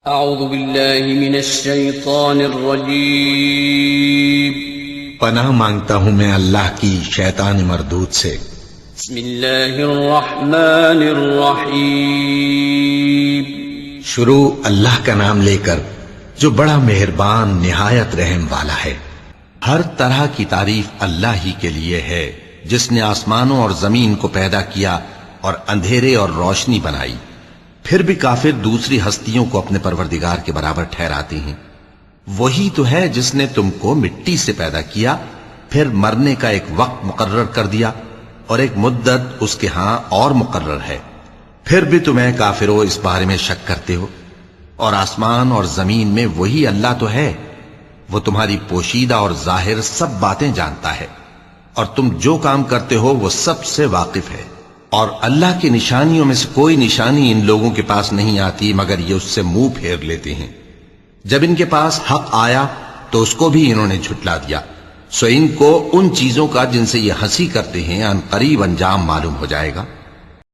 اعوذ باللہ من الشیطان الرجیم پناہ مانگتا ہوں میں اللہ کی شیطان مردود سے۔ بسم اللہ الرحمن الرحیم شروع اللہ کا نام لے کر جو بڑا مہربان نہایت رحم والا ہے۔ ہر طرح کی تعریف اللہ ہی کے لیے ہے جس نے آسمانوں اور زمین کو پیدا کیا اور اندھیرے اور روشنی بنائی۔ پھر بھی کافر دوسری ہستیوں کو اپنے پروردگار کے برابر ٹھہراتے ہیں۔ وہی تو ہے جس نے تم کو مٹی سے پیدا کیا، پھر مرنے کا ایک وقت مقرر کر دیا اور ایک مدت اس کے ہاں اور مقرر ہے۔ پھر بھی تمہیں کافروں اس بارے میں شک کرتے ہو، اور آسمان اور زمین میں وہی اللہ تو ہے۔ وہ تمہاری پوشیدہ اور ظاہر سب باتیں جانتا ہے، اور تم جو کام کرتے ہو وہ سب سے واقف ہے۔ اور اللہ کی نشانیوں میں سے کوئی نشانی ان لوگوں کے پاس نہیں آتی مگر یہ اس سے منہ پھیر لیتے ہیں۔ جب ان کے پاس حق آیا تو اس کو بھی انہوں نے جھٹلا دیا، سو ان کو ان چیزوں کا جن سے یہ ہنسی کرتے ہیں ان قریب انجام معلوم ہو جائے گا۔